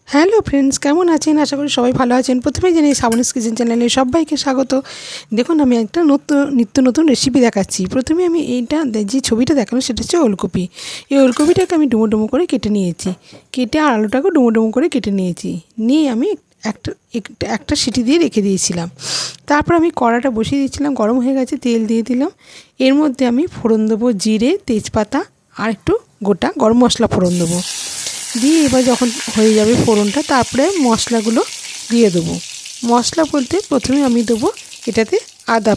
Hello friends, কেমন আছেন? আশা করি সবাই ভালো আছেন। প্রথমেই জানাই শ্রাবণীস কিচেন চ্যানেলে সবাইকে স্বাগত। দেখুন, আমি একটা নিত্য নতুন রেসিপি দেখাচ্ছি। প্রথমে আমি যে ছবিটা দেখানো সেটা হচ্ছে ওলকপি। এই ওলকপিটাকে আমি ডুমো ডুমো করে কেটে নিয়েছি। কেটে আর আলুটাকেও ডুমো ডুমো করে কেটে নিয়েছি। নিয়ে আমি একটা সিটি দিয়ে রেখে দিয়েছিলাম। তারপর আমি কড়াটা বসিয়ে দিয়েছিলাম, গরম হয়ে গেছে, তেল দিয়ে দিলাম। এর মধ্যে আমি ফোড়ন দেবো জিরে, তেজপাতা আর একটু গোটা গরম মশলা ফোড়ন দেবো। দিয়ে এবার যখন হয়ে যাবে ফোড়নটা, তারপরে মশলাগুলো দিয়ে দেবো। মশলা বলতে প্রথমে আমি দেবো এটাতে আদা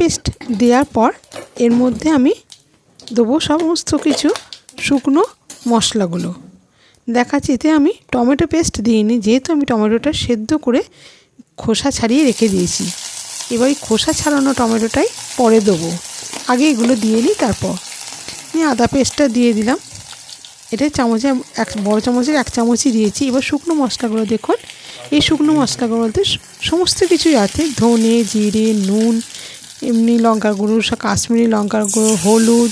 পেস্ট দেওয়ার পর এর মধ্যে আমি দেবো সমস্ত কিছু শুকনো মশলাগুলো। দেখাচ্ছি, এতে আমি টমেটো পেস্ট দিইনি, যেহেতু আমি টমেটোটা সেদ্ধ করে খোসা ছাড়িয়ে রেখে দিয়েছি। এবার এই খোসা ছাড়ানো টমেটোটাই পরে দেবো, আগে এগুলো দিয়ে নিই। তারপর আমি আদা পেস্টটা দিয়ে দিলাম। এটা চামচে বড় চামচের 1 চামচই দিয়েছি। এবার শুকনো মশলাগুলো দেখুন। এই শুকনো মশলাগুলো বলতে সমস্ত কিছুই আছে, ধনে, জিরে, নুন, এমনি লঙ্কার গুঁড়ো, কাশ্মীরি লঙ্কার গুঁড়ো, হলুদ,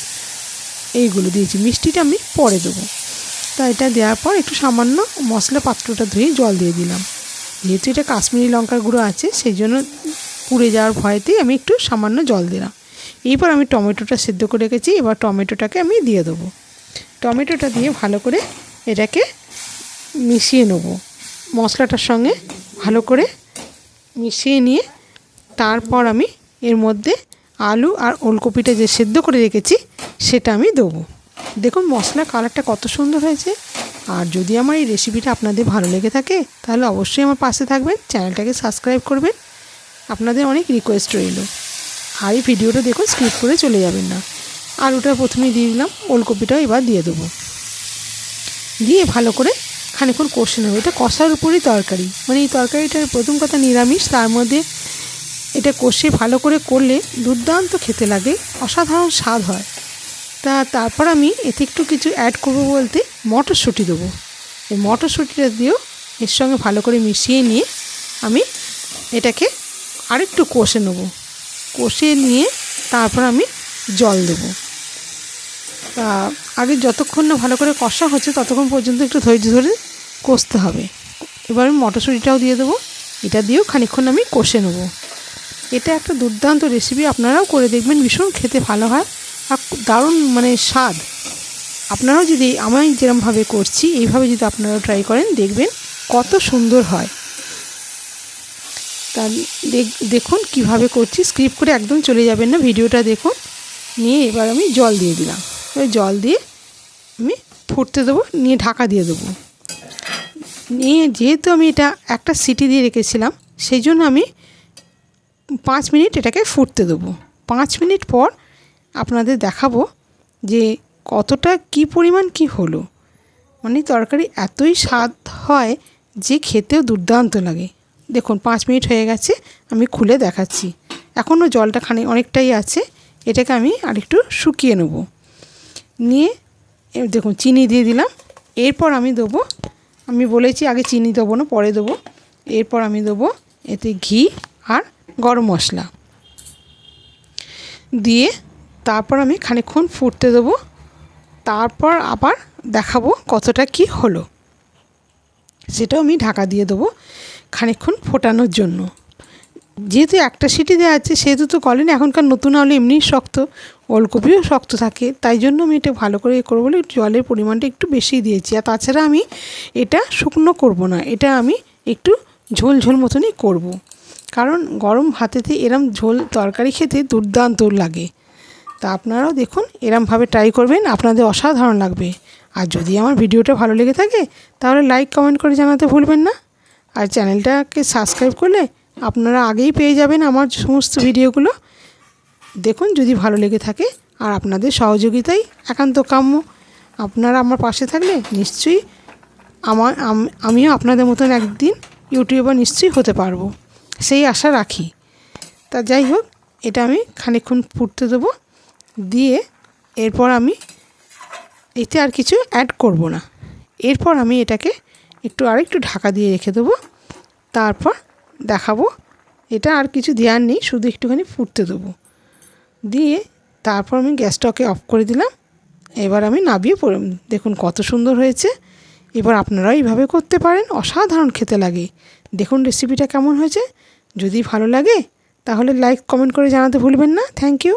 এইগুলো দিয়েছি। মিষ্টিটা আমি পরে দেবো। তা এটা দেওয়ার পর একটু সামান্য মশলা পাত্রটা ধুয়ে জল দিয়ে দিলাম। যেহেতু এটা কাশ্মীরি লঙ্কার গুঁড়ো আছে, সেই জন্য পুড়ে যাওয়ার ভয়েতেই আমি একটু সামান্য জল দিলাম। এরপর আমি টমেটোটা সেদ্ধ করে রেখেছি, এবার টমেটোটাকে আমি দিয়ে দেবো। টমেটোটা দিয়ে ভালো করে এটাকে মিশিয়ে নেব, মশলাটার সঙ্গে ভালো করে মিশিয়ে নিয়ে তারপর আমি এর মধ্যে আলু আর ওলকপিটা যে সেদ্ধ করে রেখেছি সেটা আমি দেবো। দেখুন মশলার কালারটা কত সুন্দর হয়েছে। আর যদি আমার এই রেসিপিটা আপনাদের ভালো লেগে থাকে তাহলে অবশ্যই আমার পাশে থাকবেন, চ্যানেলটাকে সাবস্ক্রাইব করবেন। আপনাদের অনেক রিকোয়েস্ট রইল। আর এই ভিডিওটা দেখুন, স্কিপ করে চলে যাবেন না। আলুটা প্রথমেই দিয়ে দিলাম, ওলকপিটাও এবার দিয়ে দেবো। দিয়ে ভালো করে খানিকক্ষণ কষে নেবো। এটা কষার উপরই তরকারি, মানে এই তরকারিটার প্রথম কথা নিরামিষ, তার মধ্যে এটা কষে ভালো করে করলে দুর্দান্ত খেতে লাগে, অসাধারণ স্বাদ হয়। তারপর আমি এতে একটু কিছু অ্যাড করবো বলতে মটরশুঁটি দেবো। এই মটরশুঁটিটা দিয়েও এর সঙ্গে ভালো করে মিশিয়ে নিয়ে আমি এটাকে আরেকটু কষে নেবো। কষে নিয়ে তারপর আমি জল দেবো। আগে যতক্ষণ না ভালো করে কষা হচ্ছে ততক্ষণ পর্যন্ত একটু ধৈর্য ধরে কষতে হবে। এবার আমি মটরশুঁটিটাও দিয়ে দেবো। এটা দিয়েও খানিকক্ষণ আমি কষে নেবো। এটা একটা দুর্দান্ত রেসিপি, আপনারাও করে দেখবেন, ভীষণ খেতে ভালো হয় আর দারুণ মানে স্বাদ। আপনারাও যদি আমি যেরকমভাবে করছি এইভাবে যদি আপনারাও ট্রাই করেন, দেখবেন কত সুন্দর হয়। তা দেখুন কিভাবে করছি, স্কিপ করে একদম চলে যাবেন না, ভিডিওটা দেখুন। নিয়ে এবার আমি জল দিয়ে দিলাম। ওই জল দিয়ে আমি ফুটতে দেবো, নিয়ে ঢাকা দিয়ে দেবো। নিয়ে যেহেতু আমি এটা একটা সিটি দিয়ে রেখেছিলাম, সেই জন্য আমি 5 মিনিট এটাকে ফুটতে দেবো। 5 মিনিট পর আপনাদের দেখাবো যে কতটা কী পরিমাণ কী হলো। মানে তরকারি এতই স্বাদ হয় যে খেতেও দুর্দান্ত লাগে। দেখুন 5 মিনিট হয়ে গেছে, আমি খুলে দেখাচ্ছি। এখনও জলটা অনেকটাই আছে, এটাকে আমি আরেকটু শুকিয়ে নেব। নিয়ে দেখুন চিনি দিয়ে দিলাম। এরপর আমি দেবো, আমি বলেছি আগে চিনি দেবো না, পরে দেবো। এরপর আমি দেবো এতে ঘি আর গরম মশলা দিয়ে তারপর আমি খানিকক্ষণ ফুটতে দেবো। তারপর আবার দেখাবো কতটা কি হলো। সেটাও আমি ঢাকা দিয়ে দেবো খানিকক্ষণ ফোটানোর জন্য। যেহেতু একটা সিটি দেওয়া আছে সেহেতু তো গলেনি, এখনকার নতুন আলু এমনিই শক্ত, ওলকপিও শক্ত থাকে, তাই জন্য আমি এটা ভালো করে করবো বলে জলের পরিমাণটা একটু বেশি দিয়েছি। আর তাছাড়া আমি এটা শুকনো করব না, এটা আমি একটু ঝোল ঝোল মতনই করব। কারণ গরম ভাতেতে এরম ঝোল তরকারি খেতে দুর্দান্ত লাগে। তা আপনারাও দেখুন, এরমভাবে ট্রাই করবেন, আপনাদের অসাধারণ লাগবে। আর যদি আমার ভিডিওটা ভালো লেগে থাকে তাহলে লাইক কমেন্ট করে জানাতে ভুলবেন না। আর চ্যানেলটাকে সাবস্ক্রাইব করলে আপনারা আগেই পেয়ে যাবেন আমার সমস্ত ভিডিওগুলো। দেখুন যদি ভালো লেগে থাকে, আর আপনাদের সহযোগিতাই একান্ত কাম্য। আপনারা আমার পাশে থাকলে নিশ্চয়ই আমিও আপনাদের মতন একদিন ইউটিউবার নিশ্চয়ই হতে পারবো, সেই আশা রাখি। তা যাই হোক, এটা আমি খানিকক্ষণ ফুটতে দেবো। দিয়ে এরপর আমি এতে আর কিছু অ্যাড করব না। এরপর আমি এটাকে আরেকটু ঢাকা দিয়ে রেখে দেবো। তারপর দেখাবো। এটা আর কিছু দেওয়ার নেই, শুধু একটুখানি ফুটতে দেবো। দিয়ে তারপর আমি গ্যাসটাকে অফ করে দিলাম। এবার আমি নাবিয়ে দেখুন কত সুন্দর হয়েছে। এবার আপনারাও এইভাবে করতে পারেন, অসাধারণ খেতে লাগে। দেখুন রেসিপিটা কেমন হয়েছে। যদি ভালো লাগে তাহলে লাইক কমেন্ট করে জানাতে ভুলবেন না। Thank you.